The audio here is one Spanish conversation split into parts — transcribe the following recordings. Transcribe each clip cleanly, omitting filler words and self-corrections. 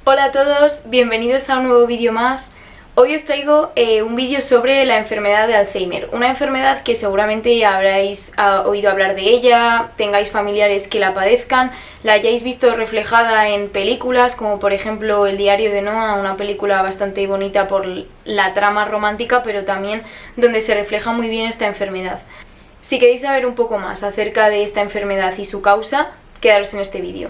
Hola a todos, bienvenidos a un nuevo vídeo más. Hoy os traigo un vídeo sobre la enfermedad de Alzheimer, una enfermedad que seguramente ya habréis oído hablar de ella, tengáis familiares que la padezcan, la hayáis visto reflejada en películas como por ejemplo El diario de Noah, una película bastante bonita por la trama romántica, pero también donde se refleja muy bien esta enfermedad. Si queréis saber un poco más acerca de esta enfermedad y su causa, quedaros en este vídeo.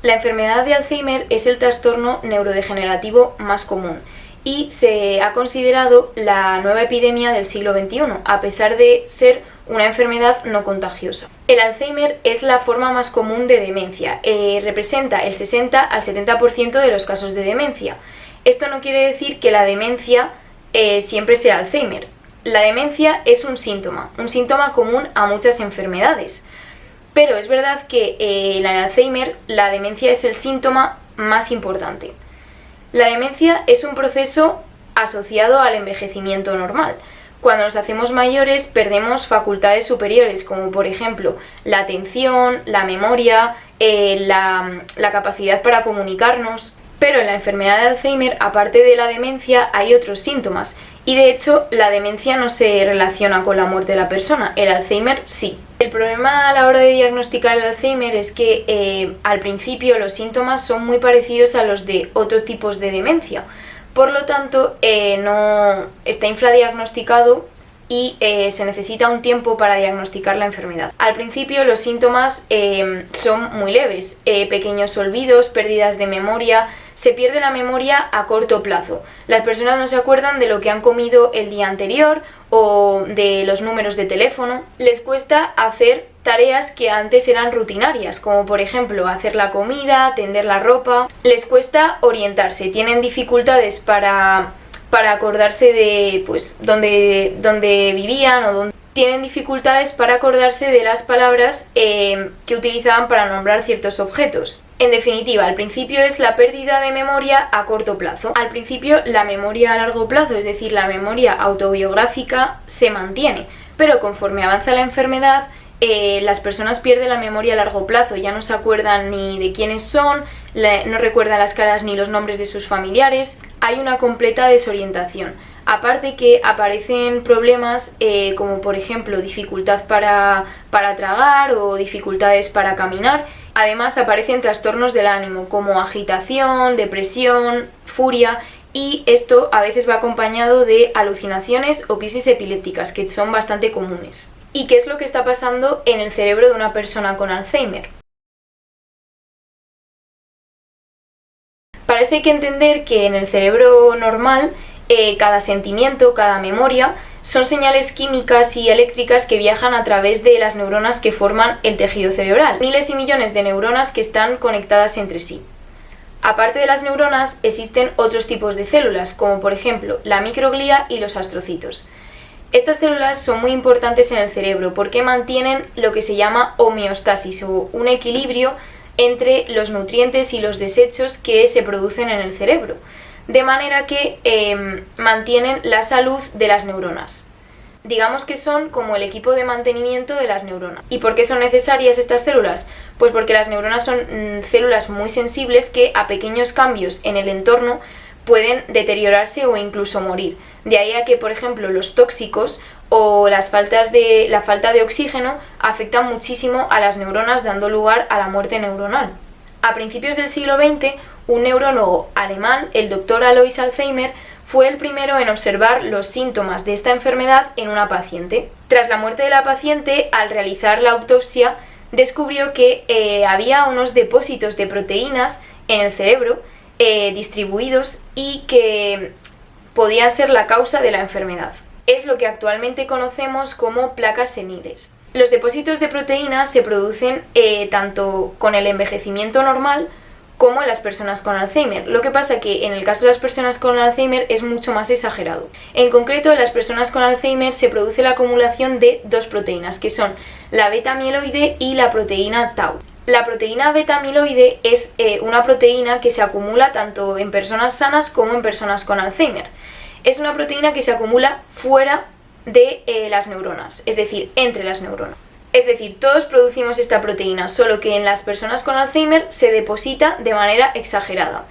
La enfermedad de Alzheimer es el trastorno neurodegenerativo más común y se ha considerado la nueva epidemia del siglo XXI, a pesar de ser una enfermedad no contagiosa. El Alzheimer es la forma más común de demencia, representa el 60 al 70% de los casos de demencia. Esto no quiere decir que la demencia siempre sea Alzheimer. La demencia es un síntoma común a muchas enfermedades. Pero es verdad que en Alzheimer la demencia es el síntoma más importante. La demencia es un proceso asociado al envejecimiento normal. Cuando nos hacemos mayores perdemos facultades superiores, como por ejemplo la atención, la memoria, la capacidad para comunicarnos. Pero en la enfermedad de Alzheimer, aparte de la demencia, hay otros síntomas. Y de hecho, la demencia no se relaciona con la muerte de la persona, el Alzheimer sí. El problema a la hora de diagnosticar el Alzheimer es que al principio los síntomas son muy parecidos a los de otros tipos de demencia. Por lo tanto, no está infradiagnosticado y se necesita un tiempo para diagnosticar la enfermedad. Al principio los síntomas son muy leves, pequeños olvidos, pérdidas de memoria. Se pierde la memoria a corto plazo. Las personas no se acuerdan de lo que han comido el día anterior o de los números de teléfono. Les cuesta hacer tareas que antes eran rutinarias, como por ejemplo hacer la comida, tender la ropa. Les cuesta orientarse, tienen dificultades para acordarse de dónde vivían o dónde. Tienen dificultades para acordarse de las palabras que utilizaban para nombrar ciertos objetos. En definitiva, al principio es la pérdida de memoria a corto plazo. Al principio la memoria a largo plazo, es decir, la memoria autobiográfica, se mantiene, pero conforme avanza la enfermedad, las personas pierden la memoria a largo plazo, ya no se acuerdan ni de quiénes son, no recuerdan las caras ni los nombres de sus familiares, hay una completa desorientación. Aparte que aparecen problemas como por ejemplo dificultad para tragar o dificultades para caminar. Además aparecen trastornos del ánimo como agitación, depresión, furia, y esto a veces va acompañado de alucinaciones o crisis epilépticas, que son bastante comunes. ¿Y qué es lo que está pasando en el cerebro de una persona con Alzheimer? Para eso hay que entender que en el cerebro normal cada sentimiento, cada memoria, son señales químicas y eléctricas que viajan a través de las neuronas que forman el tejido cerebral. Miles y millones de neuronas que están conectadas entre sí. Aparte de las neuronas, existen otros tipos de células, como por ejemplo la microglía y los astrocitos. Estas células son muy importantes en el cerebro porque mantienen lo que se llama homeostasis o un equilibrio entre los nutrientes y los desechos que se producen en el cerebro, de manera que mantienen la salud de las neuronas. Digamos que son como el equipo de mantenimiento de las neuronas. ¿Y por qué son necesarias estas células? Pues porque las neuronas son células muy sensibles que a pequeños cambios en el entorno pueden deteriorarse o incluso morir. De ahí a que, por ejemplo, los tóxicos o la falta de oxígeno afectan muchísimo a las neuronas, dando lugar a la muerte neuronal. A principios del siglo XX, un neurólogo alemán, el Dr. Alois Alzheimer, fue el primero en observar los síntomas de esta enfermedad en una paciente. Tras la muerte de la paciente, al realizar la autopsia, descubrió que había unos depósitos de proteínas en el cerebro distribuidos y que podían ser la causa de la enfermedad. Es lo que actualmente conocemos como placas seniles. Los depósitos de proteínas se producen tanto con el envejecimiento normal como en las personas con Alzheimer. Lo que pasa que en el caso de las personas con Alzheimer es mucho más exagerado. En concreto, en las personas con Alzheimer se produce la acumulación de dos proteínas, que son la beta-amiloide y la proteína tau. La proteína beta-amiloide es una proteína que se acumula tanto en personas sanas como en personas con Alzheimer. Es una proteína que se acumula fuera de las neuronas, es decir, entre las neuronas. Es decir, todos producimos esta proteína, solo que en las personas con Alzheimer se deposita de manera exagerada.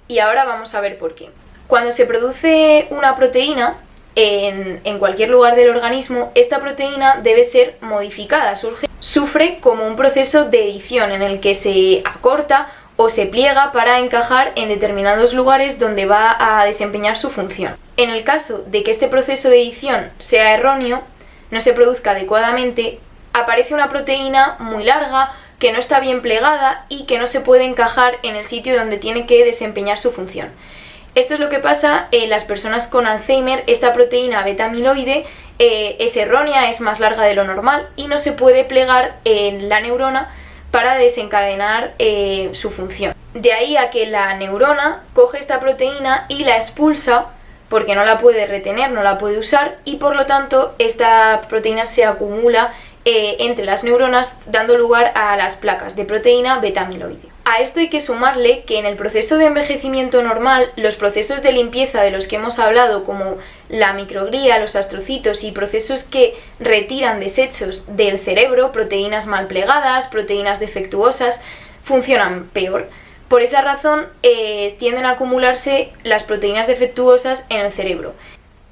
Y ahora vamos a ver por qué. Cuando se produce una proteína en cualquier lugar del organismo, esta proteína debe ser modificada, sufre como un proceso de edición en el que se acorta o se pliega para encajar en determinados lugares donde va a desempeñar su función. En el caso de que este proceso de edición sea erróneo, no se produzca adecuadamente, aparece una proteína muy larga que no está bien plegada y que no se puede encajar en el sitio donde tiene que desempeñar su función. Esto es lo que pasa en las personas con Alzheimer. Esta proteína beta-amiloide es errónea, es más larga de lo normal y no se puede plegar en la neurona para desencadenar su función. De ahí a que la neurona coge esta proteína y la expulsa porque no la puede retener, no la puede usar, y por lo tanto esta proteína se acumula entre las neuronas, dando lugar a las placas de proteína beta-amiloide. A esto hay que sumarle que en el proceso de envejecimiento normal, los procesos de limpieza de los que hemos hablado, como la microglía, los astrocitos y procesos que retiran desechos del cerebro, proteínas mal plegadas, proteínas defectuosas, funcionan peor. Por esa razón tienden a acumularse las proteínas defectuosas en el cerebro.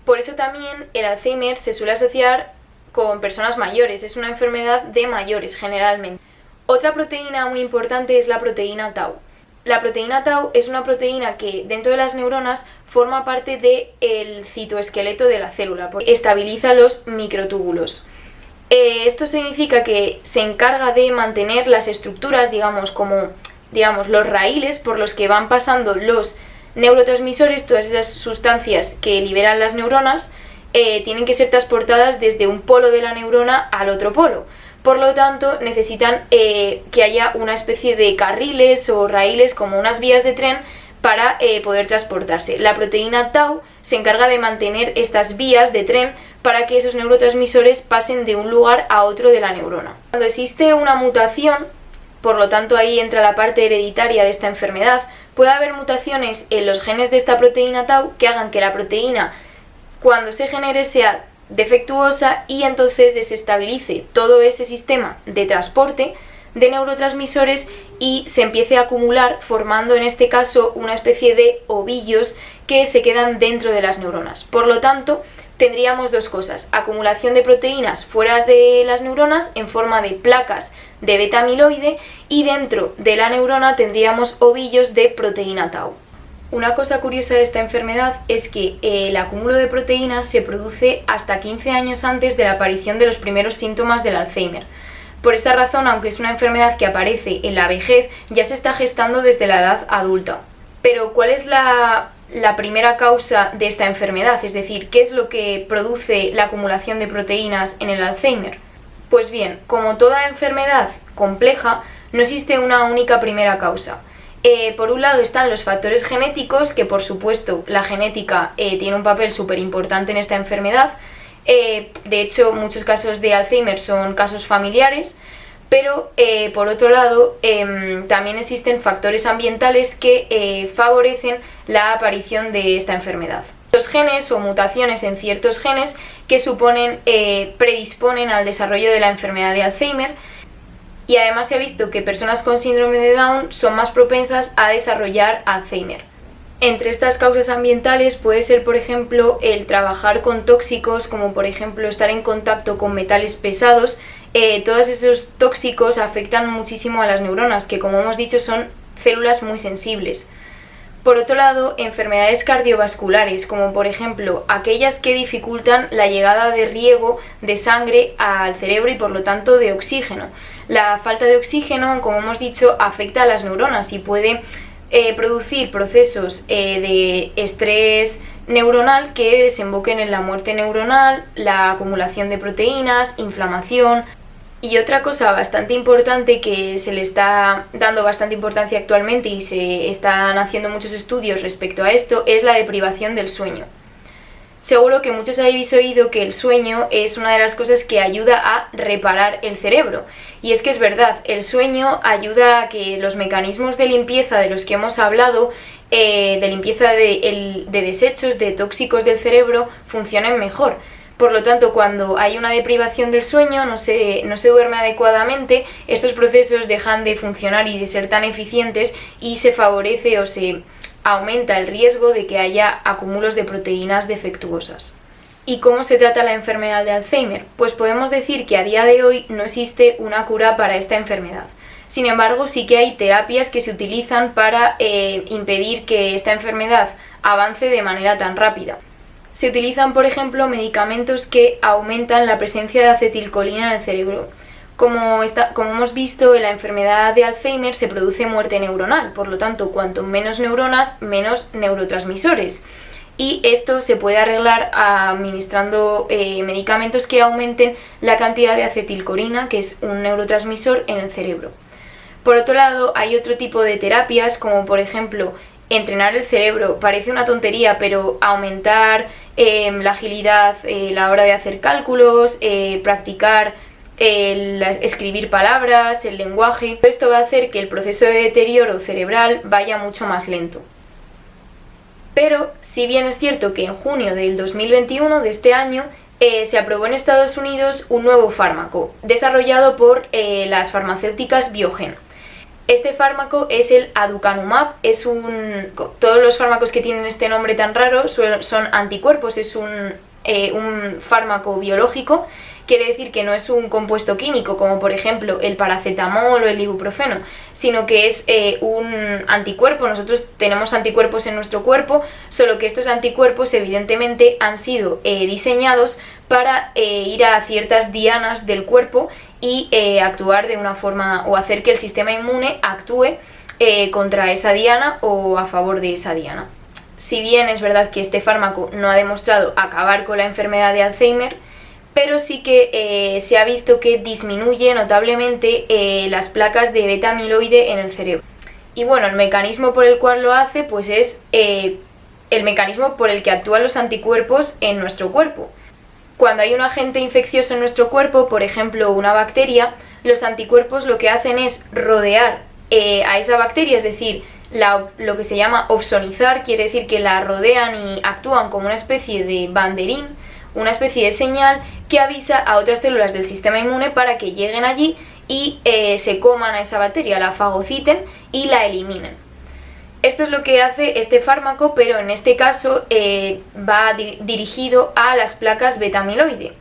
Por eso también el Alzheimer se suele asociar con personas mayores, es una enfermedad de mayores generalmente. Otra proteína muy importante es la proteína tau. La proteína tau es una proteína que dentro de las neuronas forma parte del citoesqueleto de la célula, porque estabiliza los microtúbulos. Esto significa que se encarga de mantener las estructuras, como los raíles por los que van pasando los neurotransmisores, todas esas sustancias que liberan las neuronas, tienen que ser transportadas desde un polo de la neurona al otro polo. Por lo tanto, necesitan que haya una especie de carriles o raíles, como unas vías de tren, para poder transportarse. La proteína tau se encarga de mantener estas vías de tren para que esos neurotransmisores pasen de un lugar a otro de la neurona. Cuando existe una mutación, por lo tanto ahí entra la parte hereditaria de esta enfermedad, puede haber mutaciones en los genes de esta proteína tau que hagan que la proteína, cuando se genere, sea defectuosa y entonces desestabilice todo ese sistema de transporte de neurotransmisores y se empiece a acumular, formando en este caso una especie de ovillos que se quedan dentro de las neuronas. Por lo tanto, tendríamos dos cosas: acumulación de proteínas fuera de las neuronas en forma de placas de beta-amiloide, y dentro de la neurona tendríamos ovillos de proteína tau. Una cosa curiosa de esta enfermedad es que el acúmulo de proteínas se produce hasta 15 años antes de la aparición de los primeros síntomas del Alzheimer. Por esta razón, aunque es una enfermedad que aparece en la vejez, ya se está gestando desde la edad adulta. Pero, ¿cuál es la primera causa de esta enfermedad? Es decir, ¿qué es lo que produce la acumulación de proteínas en el Alzheimer? Pues bien, como toda enfermedad compleja, no existe una única primera causa. Por un lado están los factores genéticos, que por supuesto la genética tiene un papel súper importante en esta enfermedad. De hecho, muchos casos de Alzheimer son casos familiares, pero por otro lado también existen factores ambientales que favorecen la aparición de esta enfermedad. Los genes o mutaciones en ciertos genes que predisponen al desarrollo de la enfermedad de Alzheimer. Y además se ha visto que personas con síndrome de Down son más propensas a desarrollar Alzheimer. Entre estas causas ambientales puede ser, por ejemplo, el trabajar con tóxicos, como por ejemplo estar en contacto con metales pesados. Todos esos tóxicos afectan muchísimo a las neuronas, que como hemos dicho son células muy sensibles. Por otro lado, enfermedades cardiovasculares, como por ejemplo aquellas que dificultan la llegada de riego de sangre al cerebro y por lo tanto de oxígeno. La falta de oxígeno, como hemos dicho, afecta a las neuronas y puede producir procesos de estrés neuronal que desemboquen en la muerte neuronal, la acumulación de proteínas, inflamación. Y otra cosa bastante importante que se le está dando bastante importancia actualmente y se están haciendo muchos estudios respecto a esto es la deprivación del sueño. Seguro que muchos habéis oído que el sueño es una de las cosas que ayuda a reparar el cerebro. Y es que es verdad, el sueño ayuda a que los mecanismos de limpieza de los que hemos hablado, de limpieza de desechos, de tóxicos del cerebro, funcionen mejor. Por lo tanto, cuando hay una deprivación del sueño, no se duerme adecuadamente, estos procesos dejan de funcionar y de ser tan eficientes y se favorece o se aumenta el riesgo de que haya acúmulos de proteínas defectuosas. ¿Y cómo se trata la enfermedad de Alzheimer? Pues podemos decir que a día de hoy no existe una cura para esta enfermedad. Sin embargo, sí que hay terapias que se utilizan para impedir que esta enfermedad avance de manera tan rápida. Se utilizan, por ejemplo, medicamentos que aumentan la presencia de acetilcolina en el cerebro. Como hemos visto, en la enfermedad de Alzheimer se produce muerte neuronal, por lo tanto, cuanto menos neuronas, menos neurotransmisores. Y esto se puede arreglar administrando medicamentos que aumenten la cantidad de acetilcolina, que es un neurotransmisor, en el cerebro. Por otro lado, hay otro tipo de terapias, como por ejemplo entrenar el cerebro. Parece una tontería, pero aumentar la agilidad a la hora de hacer cálculos, practicar escribir palabras, el lenguaje. Esto va a hacer que el proceso de deterioro cerebral vaya mucho más lento. Pero si bien es cierto que en junio del 2021 de este año se aprobó en Estados Unidos un nuevo fármaco desarrollado por las farmacéuticas Biogen. Este fármaco es el aducanumab, todos los fármacos que tienen este nombre tan raro son anticuerpos, es un fármaco biológico. Quiere decir que no es un compuesto químico como por ejemplo el paracetamol o el ibuprofeno, sino que es un anticuerpo. Nosotros tenemos anticuerpos en nuestro cuerpo, solo que estos anticuerpos evidentemente han sido diseñados para ir a ciertas dianas del cuerpo y actuar de una forma o hacer que el sistema inmune actúe contra esa diana o a favor de esa diana. Si bien es verdad que este fármaco no ha demostrado acabar con la enfermedad de Alzheimer, pero sí que se ha visto que disminuye notablemente las placas de beta amiloide en el cerebro. Y bueno, el mecanismo por el cual lo hace pues es el mecanismo por el que actúan los anticuerpos en nuestro cuerpo. Cuando hay un agente infeccioso en nuestro cuerpo, por ejemplo una bacteria, los anticuerpos lo que hacen es rodear a esa bacteria, es decir, lo que se llama opsonizar, quiere decir que la rodean y actúan como una especie de banderín, una especie de señal que avisa a otras células del sistema inmune para que lleguen allí y se coman a esa bacteria, la fagociten y la eliminen. Esto es lo que hace este fármaco, pero en este caso va dirigido a las placas beta amiloide.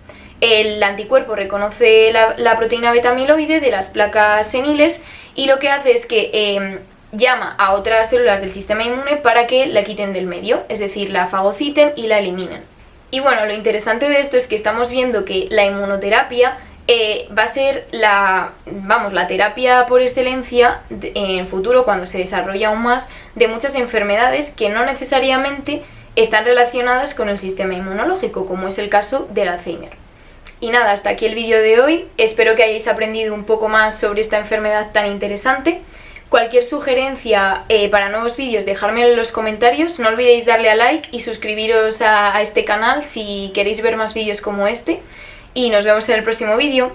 El anticuerpo reconoce la proteína beta amiloide de las placas seniles y lo que hace es que llama a otras células del sistema inmune para que la quiten del medio, es decir, la fagociten y la eliminen. Y bueno, lo interesante de esto es que estamos viendo que la inmunoterapia va a ser la terapia por excelencia en el futuro, cuando se desarrolla aún más, de muchas enfermedades que no necesariamente están relacionadas con el sistema inmunológico, como es el caso del Alzheimer. Y nada, hasta aquí el vídeo de hoy. Espero que hayáis aprendido un poco más sobre esta enfermedad tan interesante. Cualquier sugerencia para nuevos vídeos, dejármelo en los comentarios. No olvidéis darle a like y suscribiros a este canal si queréis ver más vídeos como este. Y nos vemos en el próximo vídeo.